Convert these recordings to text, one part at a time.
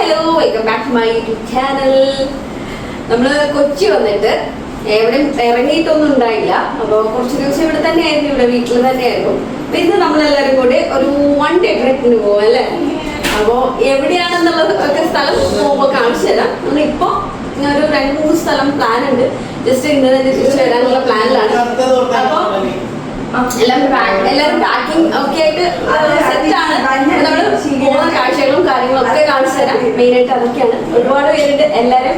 Hello, welcome back to my YouTube channel. നമ്മൾ കൊച്ചി വന്നിട്ട് എവിടെയും ഇറങ്ങിയിട്ടൊന്നും ഉണ്ടായില്ല. അപ്പോൾ കുറച്ച് ദിവസം ഇവിടെ തന്നെയായിരുന്നു, ഇവിടെ വീട്ടിൽ തന്നെയായിരുന്നു. അപ്പോൾ ഇന്ന് നമ്മളെല്ലാവരും കൂടി ഒരു 1 day ട്രിപ്പിന് പോകും അല്ലേ. അപ്പോൾ എവിടെയാണെന്നുള്ളത് ഒക്കെ സ്ഥലം പോകുമ്പോൾ കാണിച്ചു തരാം. നമ്മളിപ്പോൾ ഒരു 2-3 സ്ഥലം പ്ലാൻ ഉണ്ട്. ജസ്റ്റ് ഇന്ന് തന്നെ തിരിച്ചു വരാനുള്ള പ്ലാനിലാണ്. അപ്പോൾ എല്ലാവരും പാക്കിംഗ് ഒക്കെ ആയിട്ട് സെറ്റാണ്. നമ്മൾ പോകുന്ന കാഴ്ചകളും കാര്യങ്ങളും ഒക്കെ കാണിച്ചു തരാം. മെയിനായിട്ട് അതൊക്കെയാണ്. ഒരുപാട് പേരുണ്ട്. എല്ലാവരും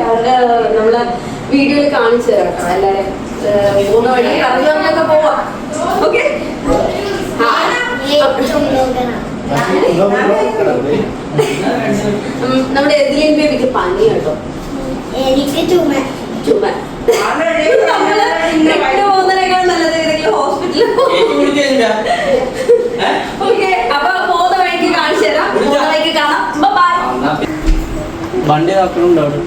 നമ്മളെ വീഡിയോയിൽ കാണിച്ചു തരാം കേട്ടോ. എല്ലാവരും പോകുന്ന വഴി പറഞ്ഞു പറഞ്ഞൊക്കെ പോവാം. ഓക്കെ, നമ്മുടെ എതിലേം ബേബിക്ക് പനി കേട്ടോ. എനിക്ക് ചുമ പോകുന്നതിനേക്കാൾ നല്ലത് ഏതെങ്കിലും ഹോസ്പിറ്റലിൽ. ഓക്കെ, അപ്പൊ പോകുന്ന വഴിക്ക് കാണിച്ചു തരാം. പോകുന്ന വഴിക്ക് കാണാം. ബൈ. വണ്ടി നോക്കണുണ്ടോ അവിടെ?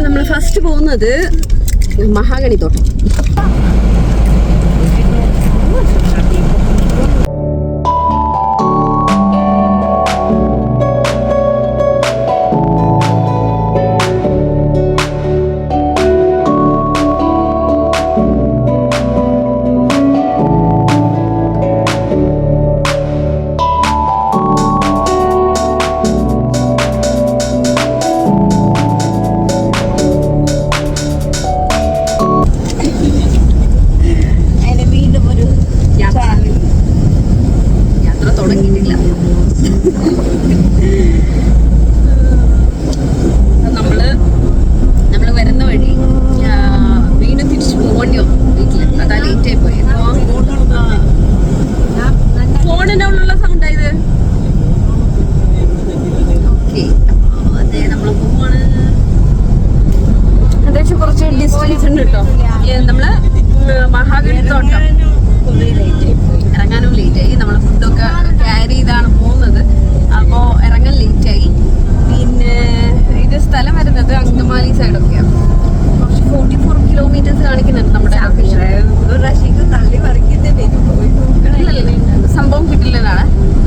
നമ്മൾ ഫസ്റ്റ് പോകുന്നത് മഹാഗണി തോട്ടം. നമ്മള് മഹാഗണി തോട്ടം ഇറങ്ങാനും ലേറ്റായി. നമ്മൾ ഫുഡൊക്കെ ക്യാരി ചെയ്താണ് പോകുന്നത്. അപ്പോൾ ഇറങ്ങാൻ ലേറ്റായി. പിന്നെ ഇത് സ്ഥലം വരുന്നത് അങ്കമാലി സൈഡൊക്കെയാണ്. കുറച്ച് 44 kilometers കാണിക്കുന്നുണ്ട് നമ്മുടെ സംഭവം കിട്ടില്ലെന്നാണ്.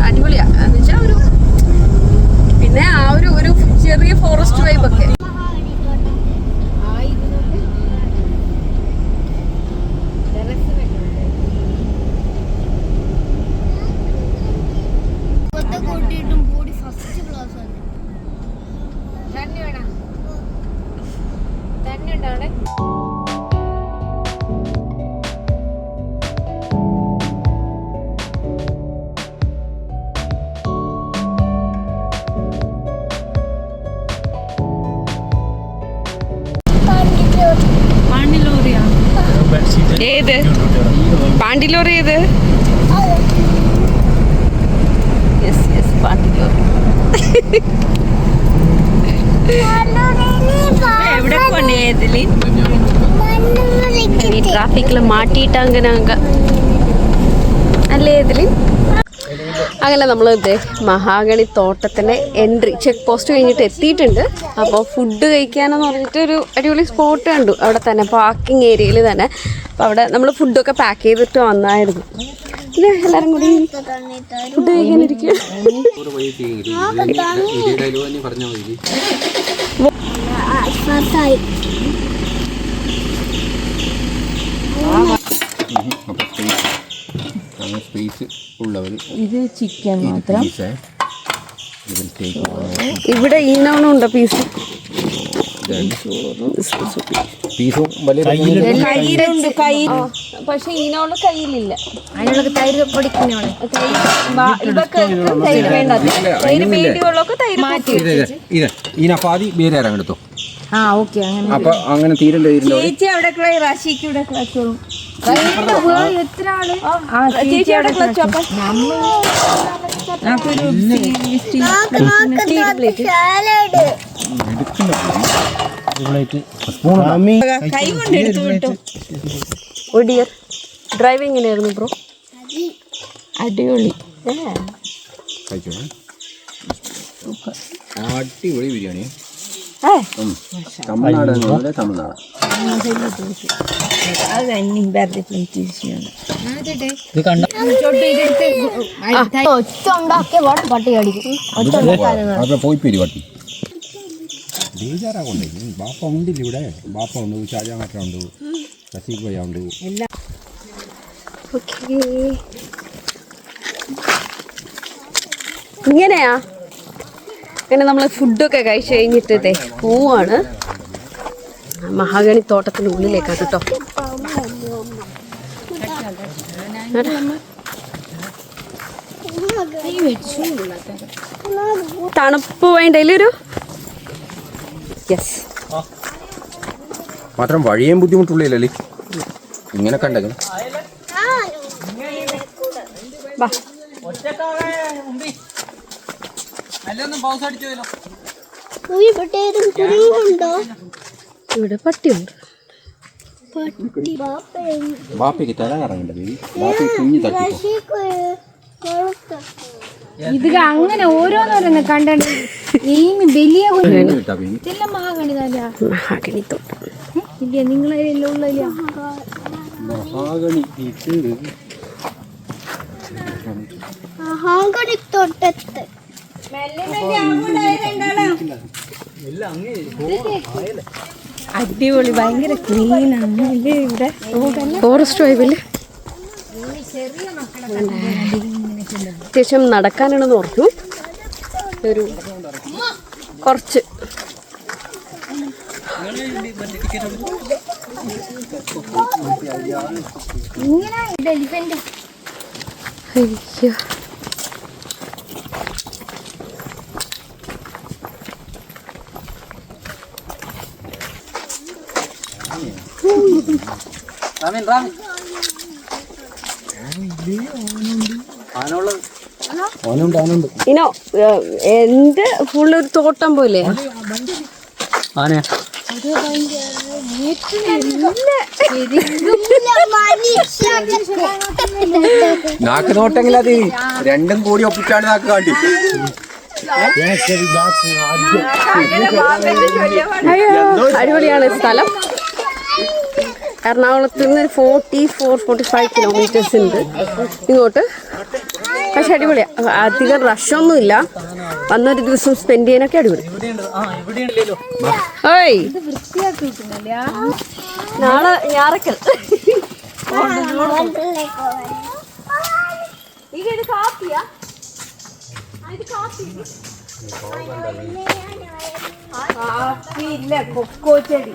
അടിപൊളിയാണ് എന്ന് വെച്ചാൽ ഒരു പിന്നെ ആ ഒരു ചെറിയ ഫോറസ്റ്റ് വൈബൊക്കെ. ഏത് പാണ്ടിലോറി? ഏത്? യെസ് പാണ്ടിലോറി. എവിടെ പോണേ? ട്രാഫിക്കിൽ മാറ്റിയിട്ടങ്ങനെ അല്ലേ ഇതില്? അങ്ങനെ നമ്മൾ മഹാഗണി തോട്ടത്തിൻ്റെ എൻട്രി ചെക്ക് പോസ്റ്റ് കഴിഞ്ഞിട്ട് എത്തിയിട്ടുണ്ട്. അപ്പോൾ ഫുഡ് കഴിക്കാനെന്ന് പറഞ്ഞിട്ട് ഒരു അടിപൊളി സ്പോട്ട് കണ്ടു അവിടെ തന്നെ, പാർക്കിംഗ് ഏരിയയിൽ തന്നെ. അപ്പോൾ അവിടെ നമ്മൾ ഫുഡൊക്കെ പാക്ക് ചെയ്തിട്ട് വന്നായിരുന്നു. പിന്നെ എല്ലാവരും കൂടി ഫുഡ് കഴിക്കാനിരിക്കും. ഇത് ചിക്കൻ മാത്രം. ഇവിടെ ഈനോണുണ്ടോ പീസ്? പക്ഷെ ഈനോണ് കയ്യിലില്ല. അതിനുള്ള തൈര് പൊടിക്കുന്നോളെ തൈര് വേണ്ട. തൈര് വേണ്ടിയുള്ളൊക്കെ തൈര് മാറ്റി. പാതി വേറെ എടുത്തോ. ആ ഓക്കെ. അപ്പൊ അങ്ങനെ തീരണ്ട. ചേച്ചി അവിടെ റാശിക്ക് ഇവിടെ ക്ലച്ചോളൂ. എത്ര ആള്? ചേച്ചി അവിടെ ക്ലച്ചോ. കൈ കൊണ്ട് എടുത്തു വിട്ടു. ഡ്രൈവിംഗ് എങ്ങനെയായിരുന്നു ബ്രോ? അടിപൊളി. അടിപൊളി ബിരിയാണി. തമിഴ്നാട് തമിഴ്നാട് അത് എന്നും വേറെ തിരിച്ചാണ് ഒച്ച ഉണ്ടാക്കിയ പാട്ട് പട്ടി കടിക്കും. ഒച്ച ഉണ്ടാക്കാനും പോയി പിരി പട്ടി ബേജാറാകൊണ്ടേ. ബാപ്പ ഉണ്ടില്ല ഇവിടെ. ബാപ്പ ഉണ്ട്, ഷാജാമറ്റ ഉണ്ട്, സസീഖ് ഭയ്യ ഉണ്ട്. ഇങ്ങനെയാ അങ്ങനെ നമ്മൾ ഫുഡൊക്കെ കഴിച്ച് കഴിഞ്ഞിട്ടേ പോവാണ് മഹാഗണി തോട്ടത്തിൻ്റെ ഉള്ളിലേക്കാണ് കേട്ടോ. തണുപ്പ് വേണ്ടതിലൊരു യെസ് മാത്രം വഴിയും ബുദ്ധിമുട്ടുള്ളില്ലല്ലേ ഇങ്ങനെ കണ്ടെങ്കിലും. ഇവിടെ പട്ടിയുണ്ട്. ബാപ്പയ്ക്ക് തല കറങ്ങണ്ട ബേബി. ബാപ്പയ്ക്ക് കുഞ്ഞു തട്ടിപ്പോ. ഇത് അങ്ങനെ ഓരോന്നോരോന്ന് കണ്ടു ഈ വലിയ മഹാഗണി മഹാഗണി തോട്ടം ഇല്ല നിങ്ങളെല്ലാം ഉള്ളില്ല. മഹാഗണി തൊട്ടത്ത് അടിപൊളി ഭയങ്കര ക്ലീനാണ് ഇവിടെ. ഫോറസ്റ്റ് വൈബില് അത്യാവശ്യം നടക്കാനാണെന്ന് പറഞ്ഞു. ഒരു കുറച്ച് ഇങ്ങനെ എലിഫന്റ് അയ്യോ ഇനോ എന്ത് ഫുള്ളൊരു തോട്ടം പോലെ. നാക്ക് നോട്ടെങ്കിൽ അത് രണ്ടും കൂടി ഒപ്പിച്ചാണ് നാക്ക് കാട്ടി. അടിപൊളിയാണ് സ്ഥലം. എറണാകുളത്ത് നിന്ന് 44-45 കിലോമീറ്റേഴ്സ് ഉണ്ട് ഇങ്ങോട്ട്. പക്ഷെ അടിപൊളിയാണ്. അധികം റഷൊന്നുമില്ല. വന്നൊരു ദിവസം സ്പെൻഡ് ചെയ്യാനൊക്കെ അടിപൊളി. ഓയ് നാളെ ഞാറക്കൽ ഇല്ല കൊക്കോ ചെടി.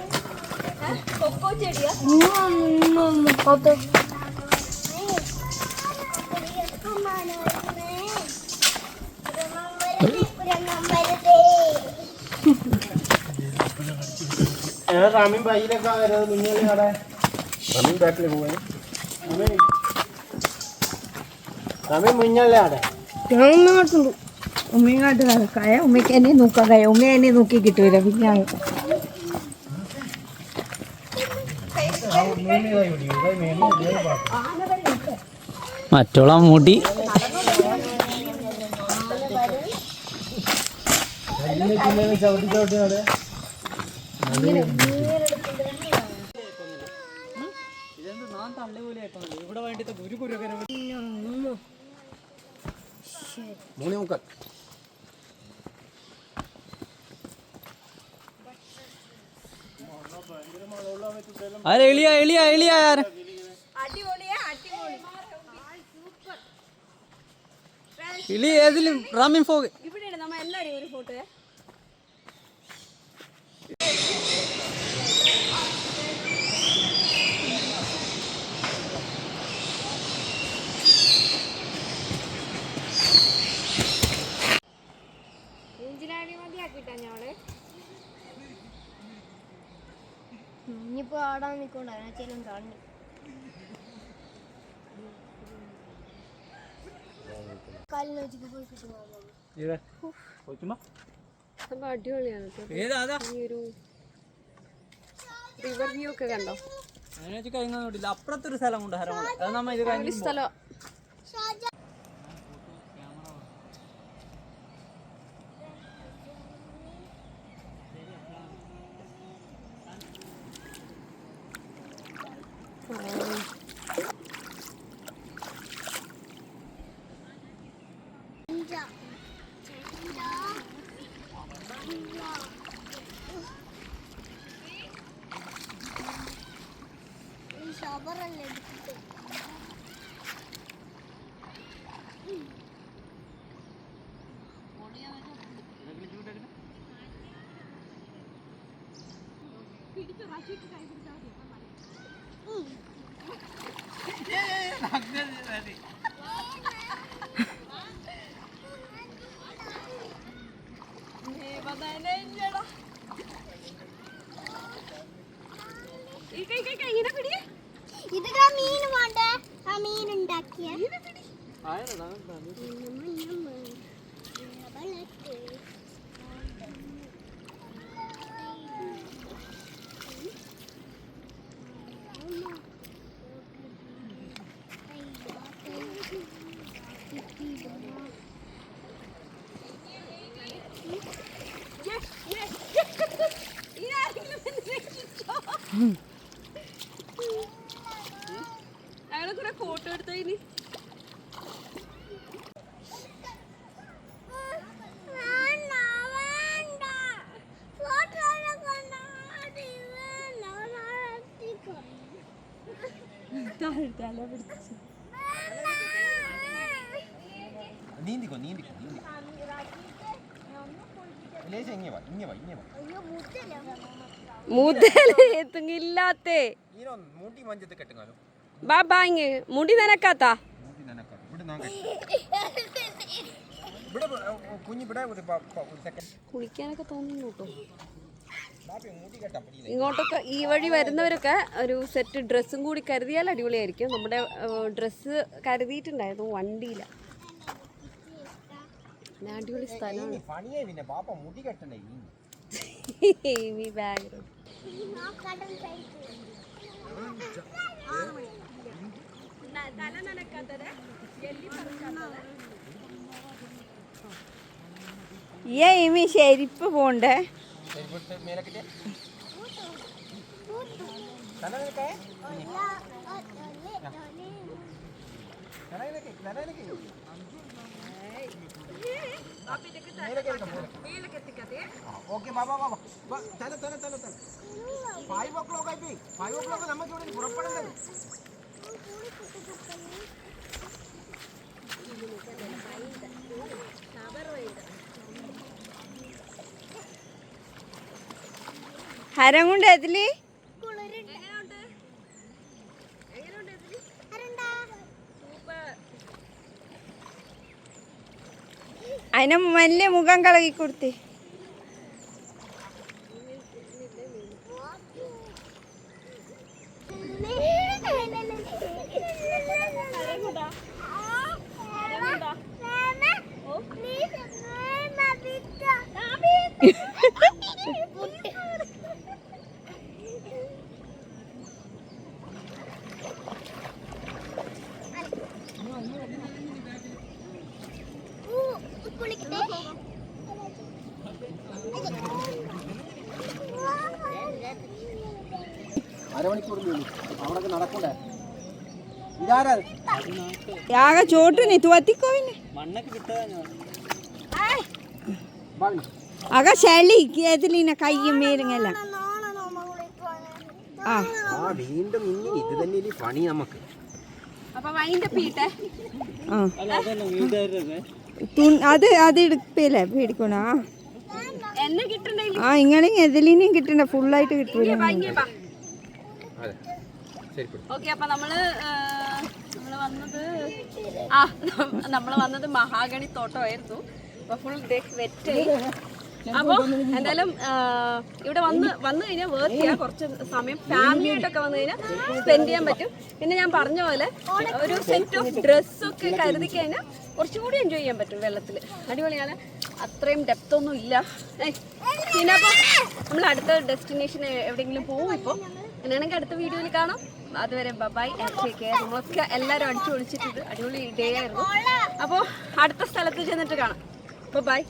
ഉമ്മങ്ങാട്ട് നടക്കായ ഉമ്മയ്ക്ക് എന്നെ നോക്കായ ഉമ്മ എന്നെ നോക്കി കിട്ടൂല. പിന്നെ മറ്റുള്ള മുടി അരെ എളിയ എളിയ എളിയ യാർ ഇളി ഏതിലും റാമിൻ ഫോഗ് ഇവിടെയാണ് നമ്മ എല്ലാവരും ഒരു ഫോട്ടോ. ഇനിയിപ്പോ ആടാൻ നിൽക്കണ്ട ചെല്ലും കാണി. അടിപൊളിയാണ്. ഈ ഒരു റിവർ വ്യൂ ഒക്കെ കണ്ടോ? അപ്പുറത്തൊരു സ്ഥലം ഉണ്ട് ഹരമുള്ള. അത് നമ്മ ഇത് കഴിഞ്ഞ സ്ഥലം ഇതൊക്കെ മീൻ വേണ്ടേ? ആ മീൻ ഉണ്ടാക്കിയ ഞങ്ങള് കുറെ ഫോട്ടോ എടുത്തു ഇനി നീന്തിക്കോ നീന്തിക്കോ നീന്തിക്കോ ലേശം ഇങ്ങ വാ ഇങ്ങ വാ ഇങ്ങ വാ മുതലേ എത്തുങ്ങില്ലാത്തേ ഈനോ മൂട്ടി മഞ്ചത്ത് കെട്ടുങ്ങാലോ ബാബാ ഇങ്ങ് മുടി നനക്കാത്ത മൂട്ടി നനക്കാം ഇവിടെ നാ ഇവിടെ കുഞ്ഞി ഇവിടെ ഒരു സെക്കൻഡ് കുളിക്കാനൊക്കെ തോന്നുന്നു കേട്ടോ. ബാപ്പി മൂട്ടി കെട്ടാ പിടിയില്ല ഇങ്ങോട്ടൊക്കെ ഈ വഴി വരുന്നവരൊക്കെ ഒരു സെറ്റ് ഡ്രസ്സും കൂടി കരുതിയാൽ അടിപൊളിയായിരിക്കും. നമ്മുടെ ഡ്രസ്സ് കരുതിയിട്ടുണ്ടായിരുന്നു വണ്ടിയില്ല. അടിപൊളി സ്ഥലമാണ്. പണിയേ പിന്നെ ബാപ്പ മുടി കെട്ടണ്ടേ ഈ ബാഗ് ഇമി ശരിപ്പ് പോണ്ടേ? മേലക്കിട്ടേ ഓക്കെ ബാബാ ബാബാ തല തല തല തല 5 o'clock ആയി 5 o'clock നമുക്ക് ഇവിടെ പുറപ്പെടേണ്ടത്. ഹരം കൊണ്ട് എതില് അതിനെ വലിയ മുഖം കളകി കൊടുത്തേ. അരമണിക്കൂർ അവിടെ നടക്കണ്ടേ ഇതാരാ ആകെ ചോട്ട് നീ തുവത്തിക്കോയിന് മണ്ണൊക്കെ കിട്ടാൻ ആക ചളി എതിലിന കയ്യും മേലുങ്ങല്ല. ആ വീണ്ടും ഇത് തന്നെ പണി നമുക്ക്. അപ്പൊ വൈൻഡപ്പീട്ടെ അത് അത് എടുപ്പില്ലേ പേടിക്കണ. എന്നെ കിട്ടണ്ടേ ആ ഇങ്ങനെ എതിലിനും കിട്ടണ്ട ഫുള്ളായിട്ട് കിട്ടൂല. ഓക്കെ അപ്പൊ നമ്മള് വന്നത് മഹാഗണി തോട്ടമായിരുന്നു. അപ്പൊ ഫുൾ വെറ്റ്. അപ്പൊ എന്തായാലും ഇവിടെ വന്നു കഴിഞ്ഞാൽ വേർത്തിയാ കുറച്ച് സമയം ഫാമിലി ആയിട്ടൊക്കെ വന്നു കഴിഞ്ഞാൽ സ്പെൻഡ് ചെയ്യാൻ പറ്റും. പിന്നെ ഞാൻ പറഞ്ഞ പോലെ ഒരു സെറ്റ് ഓഫ് ഡ്രസ്സൊക്കെ കരുതി കഴിഞ്ഞാൽ കുറച്ചുകൂടി എൻജോയ് ചെയ്യാൻ പറ്റും വെള്ളത്തിൽ. അടിപൊളിയാണ്. അത്രയും ഡെപ്ത് ഒന്നും ഇല്ല. പിന്നെ അപ്പോൾ നമ്മൾ അടുത്ത ഡെസ്റ്റിനേഷൻ എവിടെയെങ്കിലും പോകും. ഇപ്പോൾ അങ്ങനെയാണെങ്കിൽ അടുത്ത വീഡിയോയിൽ കാണാം. അതുവരെ ബൈ ടേക്ക് കെയർ. നമ്മളൊക്കെ എല്ലാവരും അടിച്ചു പൊളിച്ചിട്ടുണ്ട്. അടിപൊളി ഡേ ആയിരുന്നു. അപ്പോൾ അടുത്ത സ്ഥലത്ത് ചെന്നിട്ട് കാണാം. ബൈ.